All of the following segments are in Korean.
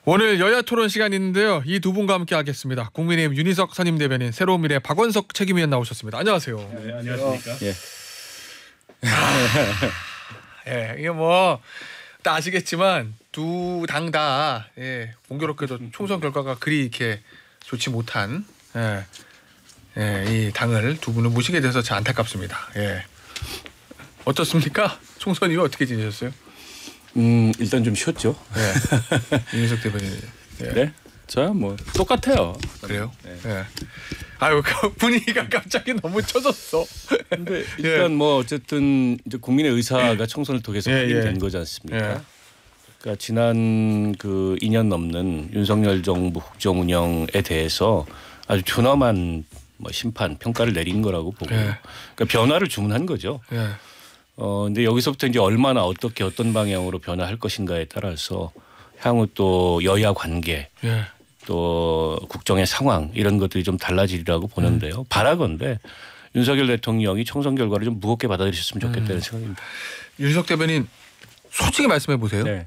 오늘 여야 토론 시간이 있는데요. 이 두 분과 함께 하겠습니다. 국민의힘 윤희석 선임대변인, 새로운 미래 박원석 책임위원 나오셨습니다. 안녕하세요. 네, 안녕하십니까. 예. 예, 이게 뭐 다 아시겠지만 두 당 다 공교롭게도 총선 결과가 그리 이렇게 좋지 못한 이 당을 두 분을 모시게 돼서 참 안타깝습니다. 예. 어떻습니까? 총선 이후 어떻게 지내셨어요? 일단 좀 쉬었죠. 네. 윤희석 대변인. 예. 네? 저야 뭐 똑같아요. 그래요? 네. 예. 아유, 분위기가 갑자기 너무 쳐졌어. 근데 일단 뭐 어쨌든 이제 국민의 의사가 총선을 통해서 확인된 거지 않습니까? 예. 그러니까 지난 그 2년 넘는 윤석열 정부 국정 운영에 대해서 아주 준엄한 뭐 심판 평가를 내린 거라고 보고, 그러니까 변화를 주문한 거죠. 예. 근데 여기서부터 이제 얼마나 어떻게 어떤 방향으로 변화할 것인가에 따라서 향후 또 여야 관계, 또 국정의 상황 이런 것들이 좀 달라지리라고 보는데요. 바라건대 윤석열 대통령이 총선 결과를 좀 무겁게 받아들였으면 좋겠다는 생각입니다. 윤석 대변인 솔직히 말씀해 보세요. 네.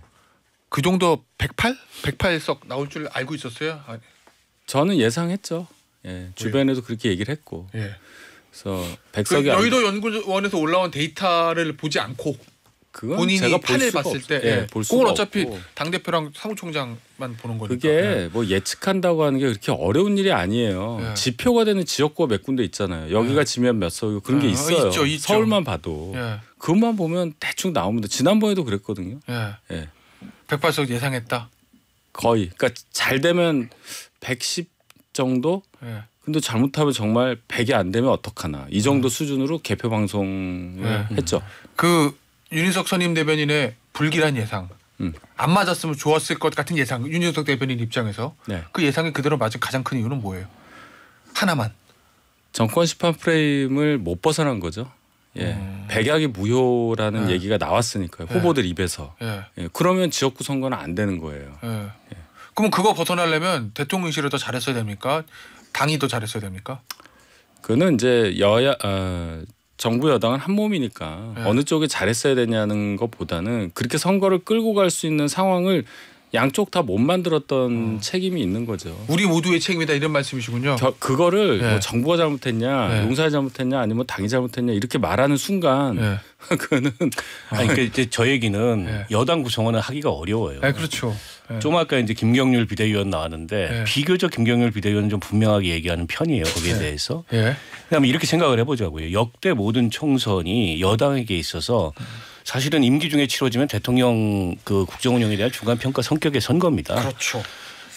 그 정도 108석 나올 줄 알고 있었어요? 아니. 저는 예상했죠. 예, 주변에도 그렇게 얘기를 했고. 예. 그래서 그 여의도 연구원에서 올라온 데이터를 보지 않고 본인이 제가 판을 봤을 때 볼 그건 수가 어차피 없고. 당대표랑 사무총장만 보는 거니까. 그게 뭐 예측한다고 하는 게 그렇게 어려운 일이 아니에요. 지표가 되는 지역구가 몇 군데 있잖아요. 여기가 지면 몇 석이고 그런 게 있어요. 있죠. 서울만 봐도. 그것만 보면 대충 나옵니다. 지난번에도 그랬거든요. 예. 108석 예상했다. 거의. 그러니까 잘 되면 110 정도? 근데 잘못하면 정말 100이 안 되면 어떡하나. 이 정도 수준으로 개표 방송을 했죠. 그 윤희석 선임 대변인의 불길한 예상. 안 맞았으면 좋았을 것 같은 예상. 윤희석 대변인 입장에서. 그 예상이 그대로 맞은 가장 큰 이유는 뭐예요? 하나만. 정권 심판 프레임을 못 벗어난 거죠. 예. 백약이 무효라는 얘기가 나왔으니까요. 후보들 입에서. 그러면 지역구 선거는 안 되는 거예요. 그럼 그거 벗어나려면 대통령실을 더 잘했어야 됩니까? 당이 더 잘했어야 됩니까? 그는 이제 정부 여당은 한 몸이니까 어느 쪽이 잘했어야 되냐는 것보다는 그렇게 선거를 끌고 갈 수 있는 상황을 양쪽 다 못 만들었던 책임이 있는 거죠. 우리 모두의 책임이다 이런 말씀이시군요. 그거를 뭐 정부가 잘못했냐, 용사가 잘못했냐, 아니면 당이 잘못했냐 이렇게 말하는 순간 그거는 아니 그러니까 이제 저 얘기는 여당 구성원은 하기가 어려워요. 그렇죠. 좀 아까 이제 김경률 비대위원 나왔는데 비교적 김경률 비대위원은 좀 분명하게 얘기하는 편이에요. 거기에 대해서. 그다음에 이렇게 생각을 해보자고요. 역대 모든 총선이 여당에게 있어서 사실은 임기 중에 치러지면 대통령 그 국정 운영에 대한 중간 평가 성격의 선거입니다. 그렇죠.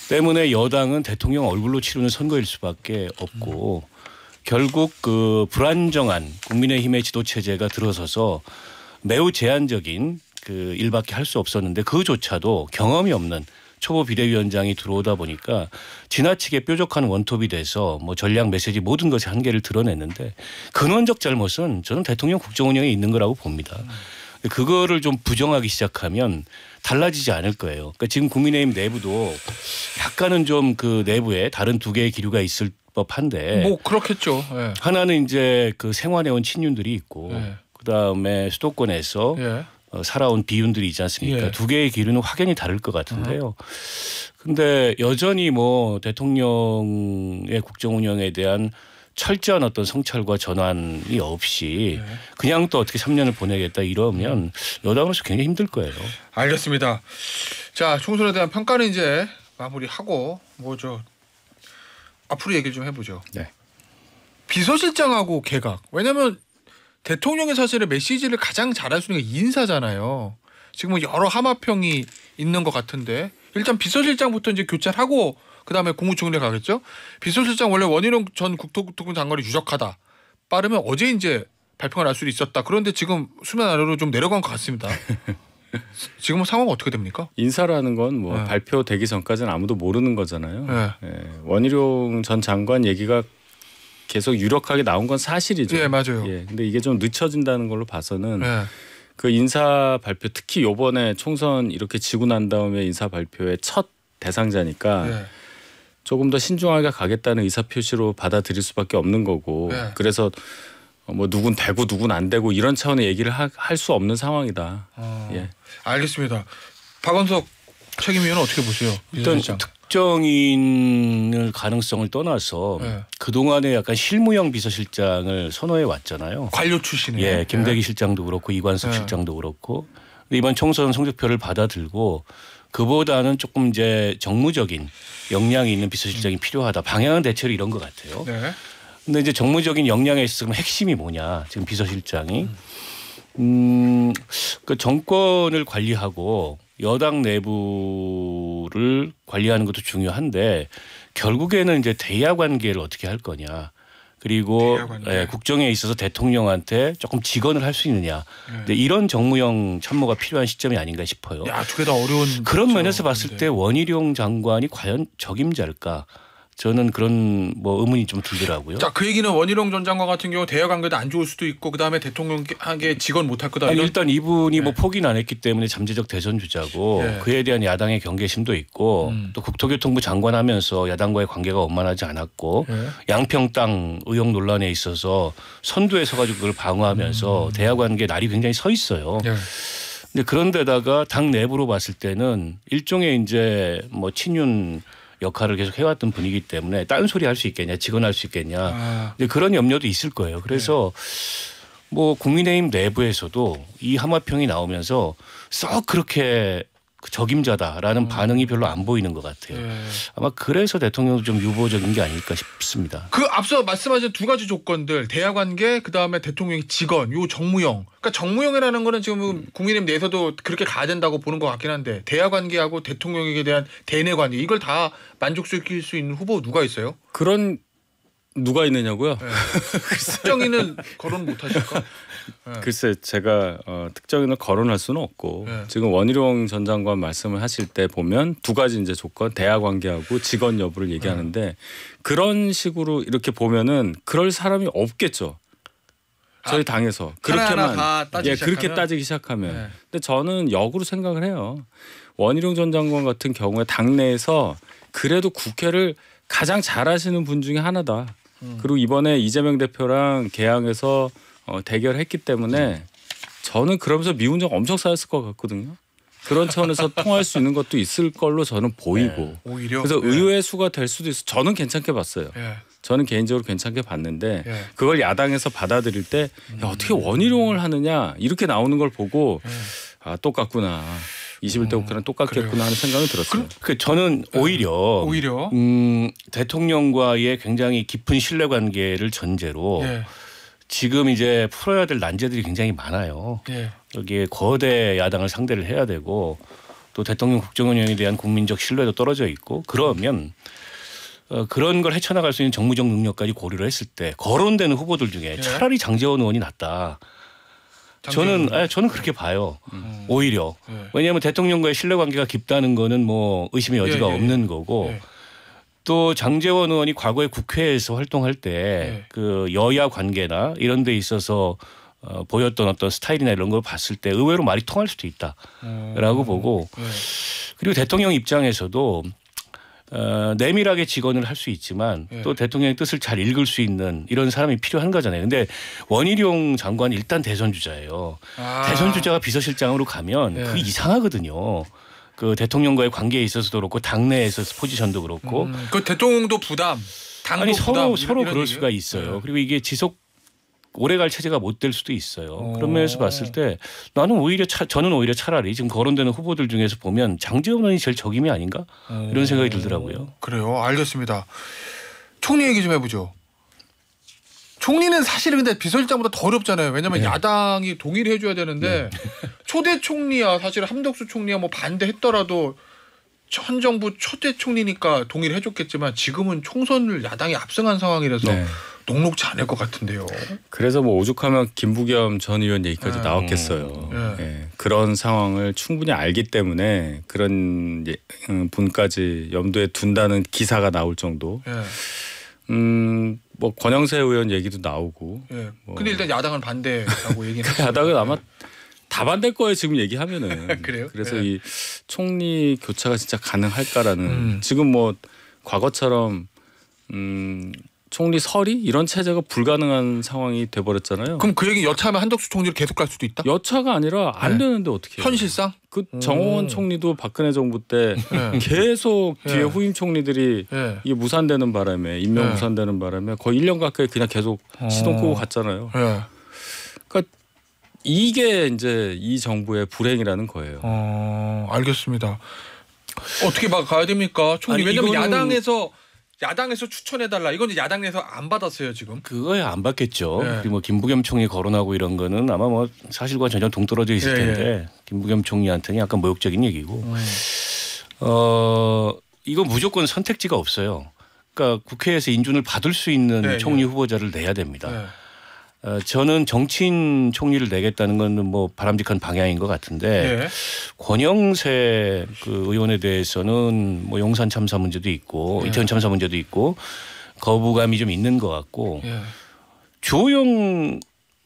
때문에 여당은 대통령 얼굴로 치르는 선거일 수밖에 없고 결국 그 불안정한 국민의힘의 지도 체제가 들어서서 매우 제한적인 그 일밖에 할 수 없었는데 그조차도 경험이 없는 초보 비대위원장이 들어오다 보니까 지나치게 뾰족한 원톱이 돼서 뭐 전략 메시지 모든 것의 한계를 드러냈는데 근원적 잘못은 저는 대통령 국정 운영에 있는 거라고 봅니다. 그거를 좀 부정하기 시작하면 달라지지 않을 거예요. 그러니까 지금 국민의힘 내부도 약간은 좀 그 내부에 다른 두 개의 기류가 있을 법한데. 뭐 그렇겠죠. 하나는 이제 그 생활해온 친윤들이 있고 그다음에 수도권에서 살아온 비윤들이 있지 않습니까? 두 개의 기류는 확연히 다를 것 같은데요. 근데 여전히 뭐 대통령의 국정 운영에 대한 철저한 어떤 성찰과 전환이 없이 그냥 또 어떻게 3년을 보내겠다 이러면 여당으로서 굉장히 힘들 거예요. 알겠습니다. 자, 총선에 대한 평가는 이제 마무리하고 뭐죠. 앞으로 얘기를 좀 해보죠. 비서실장하고 개각. 왜냐하면 대통령이 사실은 메시지를 가장 잘할 수 있는 게 인사잖아요. 지금 뭐 여러 하마평이 있는 것 같은데 일단 비서실장부터 이제 교체하고 그다음에 국무총리 가겠죠. 비서실장 원래 원희룡 전 국토부 장관이 유력하다. 빠르면 어제 이제 발표가 날 수도 있었다. 그런데 지금 수면 아래로 좀 내려간 것 같습니다. 지금은 상황 어떻게 됩니까? 인사라는 건 뭐 발표되기 전까지는 아무도 모르는 거잖아요. 원희룡 전 장관 얘기가 계속 유력하게 나온 건 사실이죠. 맞아요. 근데 이게 좀 늦춰진다는 걸로 봐서는 그 인사 발표 특히 요번에 총선 이렇게 지고 난 다음에 인사 발표의 첫 대상자니까 조금 더 신중하게 가겠다는 의사 표시로 받아들일 수밖에 없는 거고 그래서 뭐 누군 되고 누군 안 되고 이런 차원의 얘기를 할 수 없는 상황이다. 알겠습니다. 박원석 책임위원은 어떻게 보세요? 일단 특정인을 가능성을 떠나서 그동안에 약간 실무형 비서실장을 선호해 왔잖아요. 관료 출신이에요. 예, 김대기 실장도 그렇고 이관섭 실장도 그렇고 이번 총선 성적표를 받아들고 그보다는 조금 이제 정무적인 역량이 있는 비서실장이 필요하다. 방향은 대체로 이런 것 같아요. 근데 이제 정무적인 역량에 있어서 핵심이 뭐냐 지금 비서실장이 그 정권을 관리하고 여당 내부를 관리하는 것도 중요한데 결국에는 이제 대야 관계를 어떻게 할 거냐. 그리고 국정에 있어서 대통령한테 조금 직언을 할 수 있느냐. 근데 이런 정무형 참모가 필요한 시점이 아닌가 싶어요. 야, 두 개 다 어려운. 그런 면에서 봤을 때 원희룡 장관이 과연 적임자일까? 저는 그런 뭐 의문이 좀 들더라고요. 자, 그 얘기는 원희룡 전 장관 같은 경우 대여 관계도 안 좋을 수도 있고 그다음에 대통령에게 직언 못할 거다. 아니, 일단 이분이 뭐 포기는 안 했기 때문에 잠재적 대선 주자고 그에 대한 야당의 경계심도 있고 또 국토교통부 장관하면서 야당과의 관계가 원만하지 않았고 양평 땅 의혹 논란에 있어서 선두에 서가지고 그걸 방어하면서 대야 관계 날이 굉장히 서 있어요. 근데 그런데다가 당 내부로 봤을 때는 일종의 이제 뭐 친윤 역할을 계속 해왔던 분이기 때문에 딴소리 할 수 있겠냐, 직언할 수 있겠냐. 근데 그런 염려도 있을 거예요. 그래서 뭐 국민의힘 내부에서도 이 하마평이 나오면서 썩 그렇게 적임자다라는 반응이 별로 안 보이는 것 같아요. 아마 그래서 대통령도 좀 유보적인 게 아닐까 싶습니다. 그 앞서 말씀하신 두 가지 조건들 대야 관계 그다음에 대통령의 직언 요 정무형. 그러니까 정무형이라는 거는 지금 국민의힘 내에서도 그렇게 가야 된다고 보는 것 같긴 한데 대야 관계하고 대통령에게 대한 대내 관계 이걸 다 만족시킬 수 있는 후보 누가 있어요? 그런 누가 있느냐고요? 특정인은 거론 못 하실까? 글쎄 제가 특정인을 거론할 수는 없고 지금 원희룡 전 장관 말씀을 하실 때 보면 두 가지 이제 조건 대야 관계하고 직언 여부를 얘기하는데 그런 식으로 이렇게 보면은 그럴 사람이 없겠죠. 저희 당에서 그렇게만 그렇게 따지기 시작하면. 근데 저는 역으로 생각을 해요. 원희룡 전 장관 같은 경우에 당내에서 그래도 국회를 가장 잘하시는 분 중에 하나다. 그리고 이번에 이재명 대표랑 개항해서 대결했기 때문에 저는 그러면서 미운 적 엄청 쌓였을 것 같거든요. 그런 차원에서 통할 수 있는 것도 있을 걸로 저는 보이고 오히려 그래서 의외의 수가 될 수도 있어. 저는 괜찮게 봤어요. 저는 개인적으로 괜찮게 봤는데 그걸 야당에서 받아들일 때 야, 어떻게 원희룡을 하느냐 이렇게 나오는 걸 보고 아 똑같구나. 21대 국회랑 똑같겠구나 하는 생각이 들었어요. 저는 오히려 대통령과의 굉장히 깊은 신뢰관계를 전제로 지금 이제 풀어야 될 난제들이 굉장히 많아요. 여기에 거대 야당을 상대를 해야 되고 또 대통령 국정운영에 대한 국민적 신뢰도 떨어져 있고 그러면 그런 걸 헤쳐나갈 수 있는 정무적 능력까지 고려를 했을 때 거론되는 후보들 중에 차라리 장제원 의원이 낫다. 저는 그렇게 봐요. 오히려 왜냐하면 대통령과의 신뢰관계가 깊다는 거는 뭐 의심의 여지가 없는 거고 또 장제원 의원이 과거에 국회에서 활동할 때 그 여야 관계나 이런 데 있어서 보였던 어떤 스타일이나 이런 걸 봤을 때 의외로 말이 통할 수도 있다라고 보고 그리고 대통령 입장에서도 내밀하게 직언을 할 수 있지만 또 대통령의 뜻을 잘 읽을 수 있는 이런 사람이 필요한 거잖아요. 근데 원희룡 장관이 일단 대선 주자예요. 대선 주자가 비서실장으로 가면 그게 이상하거든요. 그 대통령과의 관계에 있어서도 그렇고 당내에서 포지션도 그렇고. 그 대통령도 부담, 당도 아니 부담 서로 그럴 수가 있어요. 그리고 이게 지속 오래갈 체제가 못 될 수도 있어요. 그런 면에서 봤을 때 저는 오히려 차라리 지금 거론되는 후보들 중에서 보면 장제원 의원이 제일 적임이 아닌가 이런 생각이 들더라고요. 그래요. 알겠습니다. 총리 얘기 좀 해보죠. 총리는 사실은 근데 비서실장보다 더 어렵잖아요. 왜냐하면 야당이 동의를 해줘야 되는데 초대 총리야 사실 함덕수 총리야 뭐 반대했더라도 현 정부 초대 총리니까 동의를 해줬겠지만 지금은 총선을 야당이 압승한 상황이라서 녹록지 않을 것 같은데요. 그래서 뭐 오죽하면 김부겸 전 의원 얘기까지 나왔겠어요. 그런 상황을 충분히 알기 때문에 그런 분까지 염두에 둔다는 기사가 나올 정도. 뭐 권영세 의원 얘기도 나오고. 근데 일단 야당은 반대라고 얘기는 했어요. 야당은 아마 다 반대일 거예요 지금 얘기하면은. 그래요? 그래서 이 총리 교체가 진짜 가능할까라는 지금 뭐 과거처럼 총리 설이 이런 체제가 불가능한 상황이 돼버렸잖아요. 그럼 그 얘기 여차하면 한덕수 총리를 계속 갈 수도 있다? 여차가 아니라 안 되는데 어떻게 해요? 현실상? 그 정호원 총리도 박근혜 정부 때 계속 뒤에 후임 총리들이 이게 무산되는 바람에 임명 무산되는 바람에 거의 1년 가까이 그냥 계속 시동 끄고 갔잖아요. 그러니까 이게 이제 이 정부의 불행이라는 거예요. 알겠습니다. 어떻게 막 가야 됩니까, 총리? 아니, 왜냐면 이거는 야당에서 추천해달라. 이건 이제 야당 내에서 안 받았어요 지금. 그거야 안 받겠죠. 그리고 뭐 김부겸 총리 거론하고 이런 거는 아마 뭐 사실과 전혀 동떨어져 있을 텐데 김부겸 총리한테는 약간 모욕적인 얘기고. 이거 무조건 선택지가 없어요. 그러니까 국회에서 인준을 받을 수 있는 총리 후보자를 내야 됩니다. 저는 정치인 총리를 내겠다는 건 뭐 바람직한 방향인 것 같은데 권영세 그 의원에 대해서는 뭐 용산 참사 문제도 있고 이태원 참사 문제도 있고 거부감이 좀 있는 것 같고 주호영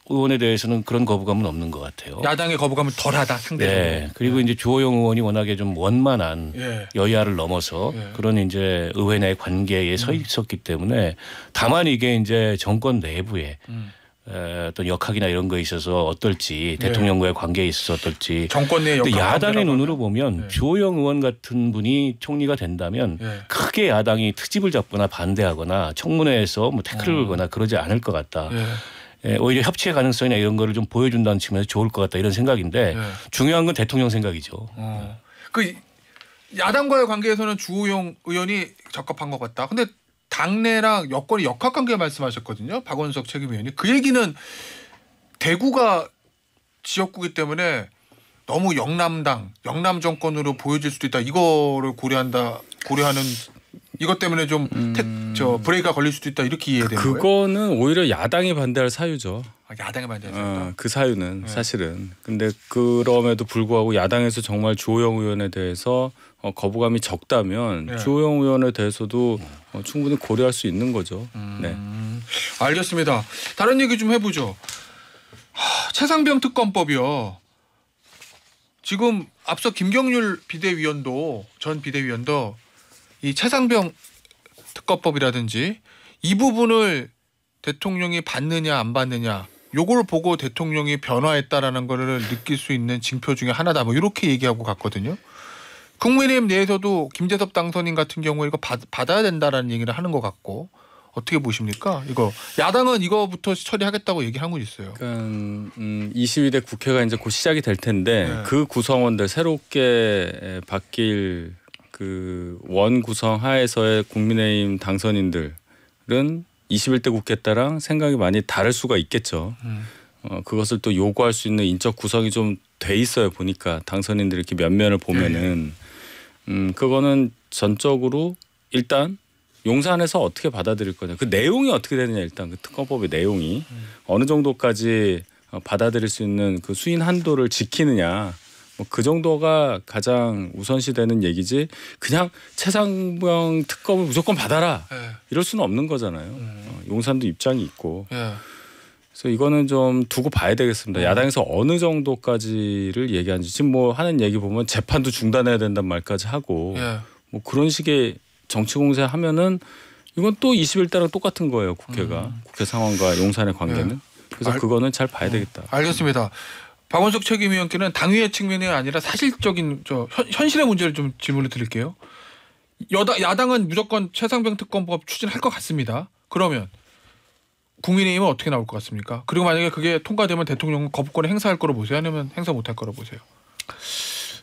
의원에 대해서는 그런 거부감은 없는 것 같아요. 야당의 거부감은 덜하다 상대적으로. 네. 그리고 이제 주호영 의원이 워낙에 좀 원만한 여야를 넘어서 그런 이제 의회 내 관계에 서 있었기 때문에 다만 이게 이제 정권 내부에 어떤 역학이나 이런 거에 있어서 어떨지 대통령과의 관계에 있어서 어떨지 정권 내 역학. 야당의 눈으로 보면 주호영 의원 같은 분이 총리가 된다면 크게 야당이 트집을 잡거나 반대하거나 청문회에서 뭐 태클을 걸거나 그러지 않을 것 같다. 오히려 협치의 가능성이나 이런 거를 좀 보여준다는 측면에서 좋을 것 같다 이런 생각인데 중요한 건 대통령 생각이죠. 그 야당과의 관계에서는 주호영 의원이 적합한 것 같다. 근데 당내랑 여권이 역학관계 말씀하셨거든요. 박원석 책임위원이. 그 얘기는 대구가 지역구이기 때문에 너무 영남 정권으로 보여질 수도 있다. 이거를 고려하는 이것 때문에 좀 브레이크가 걸릴 수도 있다. 이렇게 이해되는 거예요? 그거는 오히려 야당이 반대할 사유죠. 야당이 반대할 그 사유는 사실은. 근데 그럼에도 불구하고 야당에서 정말 주호영 의원에 대해서 거부감이 적다면 주호영 의원에 대해서도 충분히 고려할 수 있는 거죠. 네. 알겠습니다. 다른 얘기 좀 해보죠. 최상병 특검법이요. 지금 앞서 김경률 전 비대위원도 이 최상병 특검법이라든지 이 부분을 대통령이 받느냐 안 받느냐 요걸 보고 대통령이 변화했다라는 거를 느낄 수 있는 징표 중에 하나다. 뭐 이렇게 얘기하고 갔거든요. 국민의힘 내에서도 김재섭 당선인 같은 경우에 이거 받아야 된다라는 얘기를 하는 것 같고 어떻게 보십니까? 이거 야당은 이거부터 처리하겠다고 얘기하고 있어요. 그러니까 22대 국회가 이제 곧 시작이 될 텐데 그 구성원들 새롭게 바뀔 그 원 구성 하에서의 국민의힘 당선인들은 21대 국회 때랑 생각이 많이 다를 수가 있겠죠. 그것을 또 요구할 수 있는 인적 구성이 좀 돼 있어요. 보니까 당선인들 이렇게 면면을 보면은 그거는 전적으로 일단 용산에서 어떻게 받아들일 거냐. 그 내용이 어떻게 되느냐 일단 그 특검법의 내용이 어느 정도까지 받아들일 수 있는 그 수인 한도를 지키느냐. 뭐 그 정도가 가장 우선시되는 얘기지. 그냥 최상병 특검을 무조건 받아라. 이럴 수는 없는 거잖아요. 용산도 입장이 있고. 그래서 이거는 좀 두고 봐야 되겠습니다. 야당에서 어느 정도까지를 얘기하는지 지금 뭐 하는 얘기 보면 재판도 중단해야 된다는 말까지 하고 뭐 그런 식의 정치 공세 하면은 이건 또 21대랑 똑같은 거예요. 국회가 국회 상황과 용산의 관계는. 그래서 그거는 잘 봐야 되겠다. 알겠습니다. 박원석 책임위원께는 당위의 측면이 아니라 사실적인 현실의 문제를 좀 질문을 드릴게요. 야당은 무조건 최상병 특검법 추진할 것 같습니다. 그러면 국민의힘은 어떻게 나올 것 같습니까? 그리고 만약에 그게 통과되면 대통령은 거부권을 행사할 거로 보세요? 아니면 행사 못할 거로 보세요?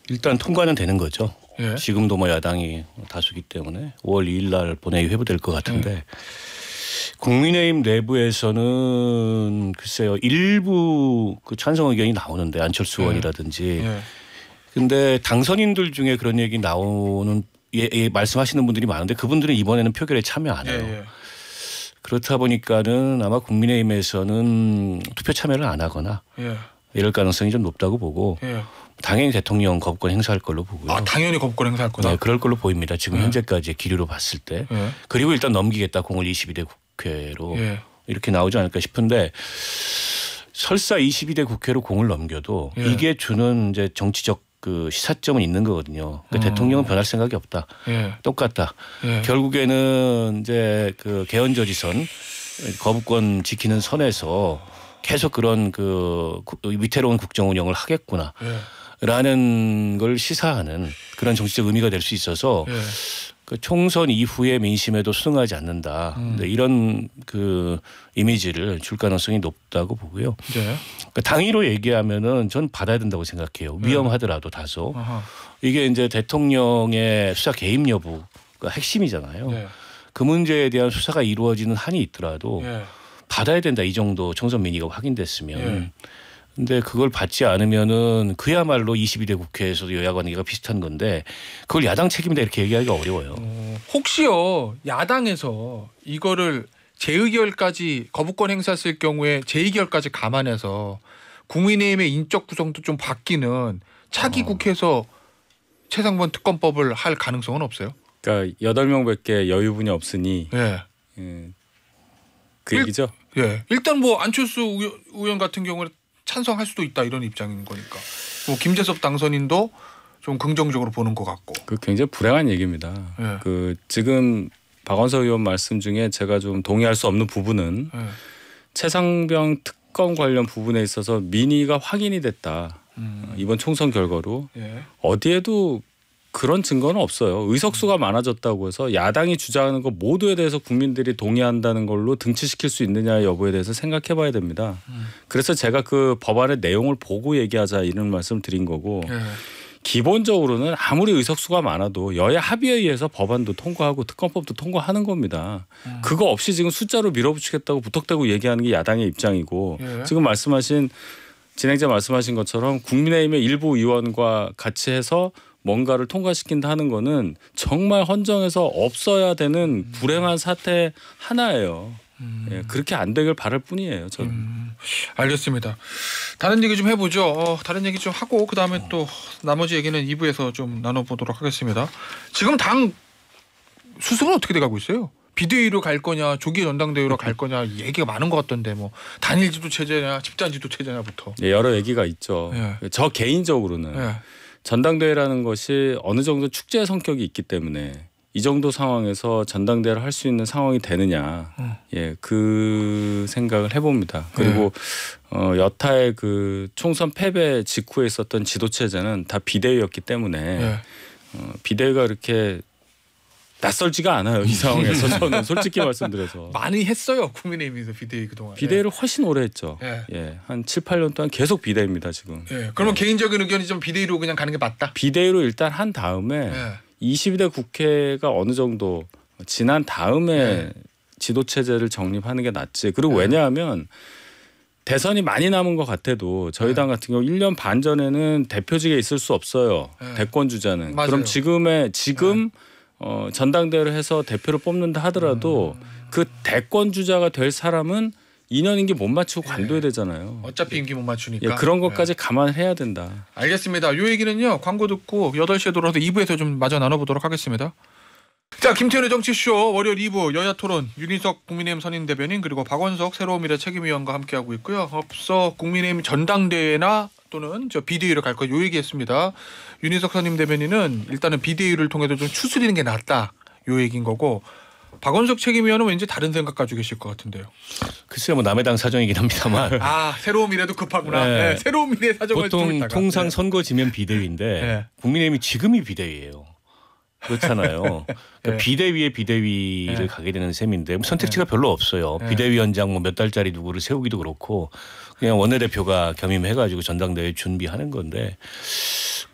일단 통과는 되는 거죠. 지금도 뭐 야당이 다수기 때문에 5월 2일 날 본회의 회부될 것 같은데 국민의힘 내부에서는 글쎄요 일부 그 찬성 의견이 나오는데 안철수 의원이라든지 근데 당선인들 중에 그런 얘기 나오는 말씀하시는 분들이 많은데 그분들은 이번에는 표결에 참여 안 해요. 그렇다 보니까는 아마 국민의힘에서는 투표 참여를 안 하거나 이럴 가능성이 좀 높다고 보고 당연히 대통령 거부권 행사할 걸로 보고요. 아 당연히 거부권 행사할 거다. 네, 그럴 걸로 보입니다. 지금 현재까지의 기류로 봤을 때. 그리고 일단 넘기겠다 공을 22대 국회로 이렇게 나오지 않을까 싶은데 설사 22대 국회로 공을 넘겨도 이게 주는 이제 정치적 그 시사점은 있는 거거든요. 그러니까 대통령은 변할 생각이 없다. 예. 똑같다. 예. 결국에는 이제 그 개헌저지선 거부권 지키는 선에서 계속 그런 그 위태로운 국정 운영을 하겠구나. 예. 라는 걸 시사하는 그런 정치적 의미가 될 수 있어서 예. 그 총선 이후의 민심에도 수긍하지 않는다. 이런 그 이미지를 줄 가능성이 높다고 보고요. 네. 그 당위로 얘기하면은 전 받아야 된다고 생각해요. 위험하더라도 다소. 아하. 이게 이제 대통령의 수사 개입 여부가 핵심이잖아요. 네. 그 문제에 대한 수사가 이루어지는 한이 있더라도 예. 받아야 받아야 된다. 이 정도 총선 민의가 확인됐으면. 예. 근데 그걸 받지 않으면은 그야말로 22대 국회에서도 여야 관계가 비슷한 건데 그걸 야당 책임이다 이렇게 얘기하기가 어려워요. 혹시요 야당에서 이거를 재의결까지 거부권 행사했을 경우에 재의결까지 감안해서 국민의힘의 인적 구성도 좀 바뀌는 차기 국회에서 최상번 특검법을 할 가능성은 없어요? 그러니까 8명밖에 여유분이 없으니 예. 그 얘기죠. 예. 일단 뭐 안철수 의원 같은 경우는 찬성할 수도 있다 이런 입장인 거니까. 뭐 김재섭 당선인도 좀 긍정적으로 보는 것 같고. 그 굉장히 불행한 얘기입니다. 예. 그 지금 박원석 의원 말씀 중에 제가 좀 동의할 수 없는 부분은 예. 최상병 특검 관련 부분에 있어서 민의가 확인이 됐다. 이번 총선 결과로 예. 어디에도 그런 증거는 없어요. 의석수가 많아졌다고 해서 야당이 주장하는 것 모두에 대해서 국민들이 동의한다는 걸로 등치시킬 수 있느냐 여부에 대해서 생각해 봐야 됩니다. 그래서 제가 그 법안의 내용을 보고 얘기하자 이런 말씀을 드린 거고 예. 기본적으로는 아무리 의석수가 많아도 여야 합의에 의해서 법안도 통과하고 특검법도 통과하는 겁니다. 그거 없이 지금 숫자로 밀어붙이겠다고 부탁대고 얘기하는 게 야당의 입장이고 예. 지금 말씀하신 진행자 말씀하신 것처럼 국민의힘의 일부 의원과 같이 해서 뭔가를 통과시킨다 하는 거는 정말 헌정에서 없어야 되는 불행한 사태 하나예요. 예, 그렇게 안 되길 바랄 뿐이에요. 저는. 알겠습니다. 다른 얘기 좀 해보죠. 다른 얘기 좀 하고 그 다음에 또 나머지 얘기는 2부에서 좀 나눠보도록 하겠습니다. 지금 당 수습은 어떻게 돼가고 있어요? 비대위로 갈 거냐, 조기 전당대회로 갈 거냐 얘기가 많은 것 같던데 뭐 단일 지도 체제냐, 집단 지도 체제냐부터. 예, 여러 얘기가 있죠. 예. 저 개인적으로는 예. 전당대회라는 것이 어느 정도 축제 성격이 있기 때문에 이 정도 상황에서 전당대회를 할 수 있는 상황이 되느냐, 예, 그 생각을 해봅니다. 그리고 여타의 그 총선 패배 직후에 있었던 지도체제는 다 비대위였기 때문에 예. 비대위가 그렇게 낯설지가 않아요. 이 상황에서 저는 솔직히 말씀드려서 많이 했어요. 국민의힘에서 비대위 그동안. 비대위를 훨씬 오래 했죠. 예. 예, 한 7, 8년 동안 계속 비대위입니다 지금. 예. 그러면 개인적인 의견이 좀 비대위로 그냥 가는 게 맞다. 비대위로 일단 한 다음에 예. 22대 국회가 어느 정도 지난 다음에 지도 체제를 정립하는 게 낫지. 그리고 왜냐하면 대선이 많이 남은 것 같아도 저희 당 같은 경우 1년 반 전에는 대표직에 있을 수 없어요. 대권 주자는. 맞아요. 그럼 지금 전당대회를 해서 대표를 뽑는다 하더라도 그 대권 주자가 될 사람은 2년 임기 못 맞추고 관둬야 되잖아요. 어차피 임기 못 맞추니까. 예, 그런 것까지 감안해야 된다. 알겠습니다. 이 얘기는요. 광고 듣고 8시에 돌아와서 2부에서 좀 마저 나눠보도록 하겠습니다. 자, 김태현의 정치쇼 월요일 2부 여야 토론 윤희석 국민의힘 선임 대변인 그리고 박원석 새로운 미래 책임위원과 함께하고 있고요. 앞서 국민의힘 전당대회나 또는 저 비대위로 갈 거 요 얘기했습니다. 윤희석 선임 대변인은 일단은 비대위를 통해서 좀 추스리는 게 낫다 요 얘기인 거고 박원석 책임위원은 왠지 다른 생각 가지고 계실 것 같은데요. 글쎄요, 뭐 남의 당 사정이긴 합니다만. 아, 새로운 미래도 급하구나. 네. 네, 새로운 미래 사정을 좀 보통 있다가. 통상 선거 지면 비대위인데 네. 국민의힘이 지금이 비대위예요. 그렇잖아요. 그러니까 비대위에 비대위를 가게 되는 셈인데 뭐 선택지가 별로 없어요. 비대위원장 뭐 몇 달짜리 누구를 세우기도 그렇고 그냥 원내대표가 겸임해가지고 전당대회 준비하는 건데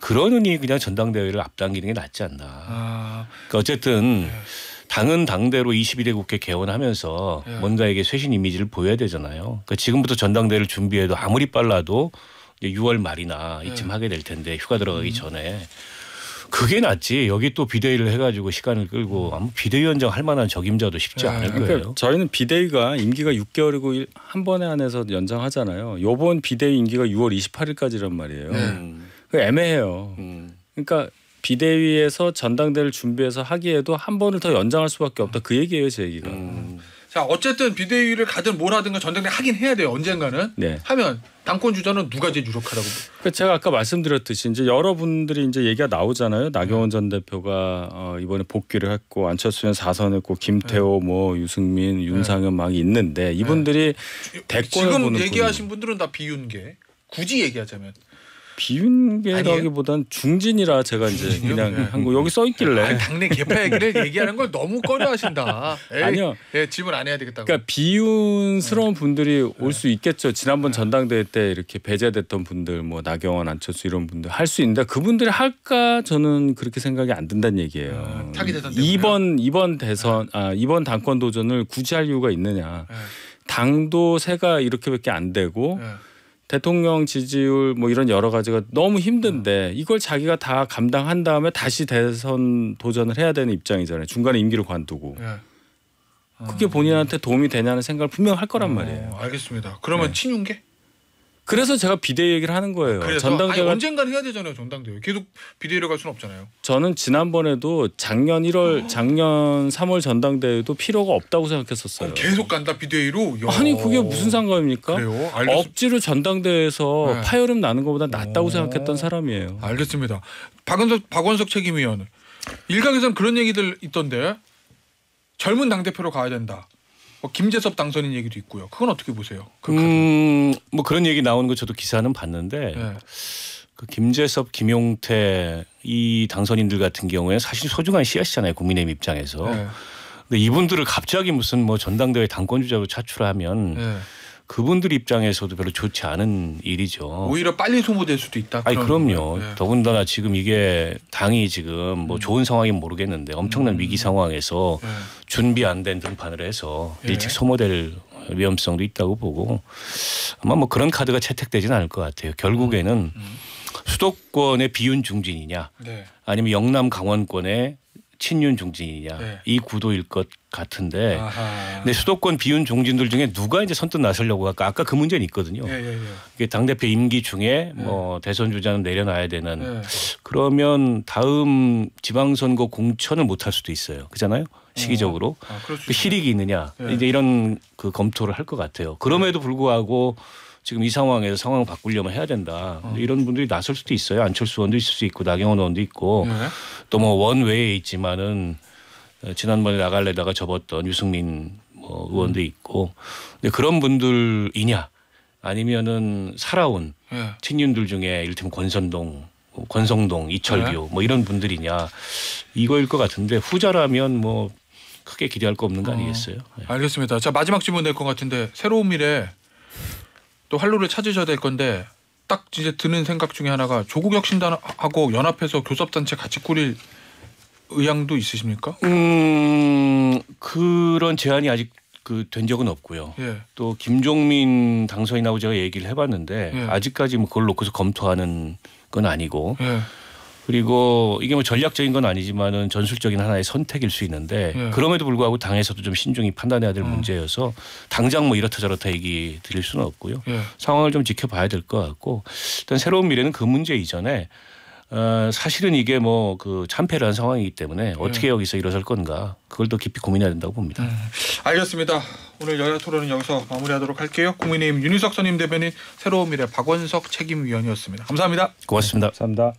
그러느니 그냥 전당대회를 앞당기는 게 낫지 않나. 그러니까 어쨌든 당은 당대로 22대 국회 개원하면서 뭔가에게 쇄신 이미지를 보여야 되잖아요. 그러니까 지금부터 전당대회를 준비해도 아무리 빨라도 6월 말이나 이쯤 하게 될 텐데 휴가 들어가기 전에. 그게 낫지. 여기 또 비대위를 해가지고 시간을 끌고 아무 비대위원장 할 만한 적임자도 쉽지 않을 거예요. 그러니까 저희는 비대위가 임기가 6개월이고 한 번에 한해서 연장하잖아요. 이번 비대위 임기가 6월 28일까지란 말이에요. 그 애매해요. 그러니까 비대위에서 전당대회를 준비해서 하기에도 한 번을 더 연장할 수밖에 없다. 그 얘기예요, 제 얘기가. 자 어쨌든 비대위를 가든 뭘 하든가 전당대 하긴 해야 돼요. 언젠가는. 네. 하면 당권 주자는 누가 제일 유력하다고? 그러니까 제가 아까 말씀드렸듯이 이제 여러분들이 이제 얘기가 나오잖아요. 나경원 전 대표가 이번에 복귀를 했고 안철수는 4선했고 김태호 뭐 유승민, 윤상현 막 있는데 이분들이 대권을 지금 보는 얘기하신 분들은 다 비윤계. 굳이 얘기하자면. 비윤계라기보단 중진이라 제가 이제 그냥 한 거 여기 써 있길래 당내 개파 얘기를 얘기하는 걸 너무 꺼려하신다. 아니요. 질문 안 해야 되겠다고. 그러니까 비윤스러운 분들이 올 수 있겠죠. 지난번 전당대회 때 이렇게 배제됐던 분들 뭐 나경원, 안철수 이런 분들 할 수 있는데 그분들이 할까 저는 그렇게 생각이 안 든다는 얘기예요. 타기 대선 때문에. 이번 대선 이번 당권 도전을 굳이 할 이유가 있느냐. 당도 세가 이렇게밖에 안 되고 대통령 지지율 뭐 이런 여러 가지가 너무 힘든데 이걸 자기가 다 감당한 다음에 다시 대선 도전을 해야 되는 입장이잖아요. 중간에 임기를 관두고. 그게 본인한테 도움이 되냐는 생각을 분명 할 거란 말이에요. 알겠습니다. 그러면 친윤계? 그래서 제가 비대위 얘기를 하는 거예요. 그래서 전당대회가 언젠간 해야 되잖아요. 전당대회. 계속 비대위로 갈 수는 없잖아요. 저는 지난번에도 작년 3월 전당대회도 필요가 없다고 생각했었어요. 계속 간다 비대위로? 아니 그게 무슨 상관입니까? 그래요? 억지로 전당대회에서 파열음 나는 것보다 낫다고 생각했던 사람이에요. 알겠습니다. 박원석 책임위원. 일각에서는 그런 얘기들 있던데 젊은 당대표로 가야 된다. 김재섭 당선인 얘기도 있고요. 그건 어떻게 보세요? 뭐 그런 얘기 나오는 거 저도 기사는 봤는데 그 김재섭, 김용태 이 당선인들 같은 경우에 사실 소중한 씨앗이잖아요. 국민의힘 입장에서. 근데 이분들을 갑자기 무슨 뭐 전당대회 당권 주자로 차출하면 그분들 입장에서도 별로 좋지 않은 일이죠. 오히려 빨리 소모될 수도 있다. 아니 그럼요. 더군다나 지금 이게 당이 지금 뭐 좋은 상황이면 모르겠는데 엄청난 위기 상황에서 준비 안 된 등판을 해서 일찍 소모될 위험성도 있다고 보고 아마 뭐 그런 카드가 채택되지는 않을 것 같아요. 결국에는 수도권의 비윤 중진이냐 아니면 영남 강원권의 친윤 중진이냐 이 구도일 것 같은데 근데 수도권 비윤 중진들 중에 누가 이제 선뜻 나서려고 할까? 아까 그 문제는 있거든요. 이게 당대표 임기 중에 뭐 대선 주자는 내려놔야 되는 그러면 다음 지방선거 공천을 못할 수도 있어요. 그렇잖아요. 시기적으로 그 실익이 있느냐 이제 이런 그 검토를 할 것 같아요. 그럼에도 불구하고 지금 이 상황에서 상황을 바꾸려면 해야 된다. 이런 분들이 나설 수도 있어요. 안철수 의원도 있을 수 있고 나경원 의원도 있고 또 뭐 원외에 있지만은 지난번에 나갈래다가 접었던 유승민 뭐 의원도 있고 근데 그런 분들이냐 아니면은 살아온 친윤들 중에 이를테면 권성동, 이철규 뭐 이런 분들이냐 이거일 것 같은데 후자라면 뭐 크게 기대할 거 없는 거 아니겠어요? 알겠습니다. 자 마지막 질문 될 것 같은데 새로운 미래 또 활로를 찾으셔야 될 건데 딱 이제 드는 생각 중에 하나가 조국 혁신단하고 연합해서 교섭단체 같이 꾸릴 의향도 있으십니까? 그런 제안이 아직 된 적은 없고요. 또 김종민 당선인하고 제가 얘기를 해봤는데 아직까지 뭐 그걸 놓고서 검토하는 건 아니고 그리고 이게 뭐 전략적인 건 아니지만은 전술적인 하나의 선택일 수 있는데 그럼에도 불구하고 당에서도 좀 신중히 판단해야 될 문제여서 당장 뭐 이렇다 저렇다 얘기 드릴 수는 없고요. 상황을 좀 지켜봐야 될 것 같고 일단 새로운 미래는 그 문제 이전에 사실은 이게 뭐 그 참패를 한 상황이기 때문에 어떻게 여기서 일어설 건가 그걸 더 깊이 고민해야 된다고 봅니다. 알겠습니다. 오늘 여야 토론은 여기서 마무리하도록 할게요. 국민의힘 윤희석 선임 대변인 새로운 미래 박원석 책임위원이었습니다. 감사합니다. 고맙습니다. 감사합니다.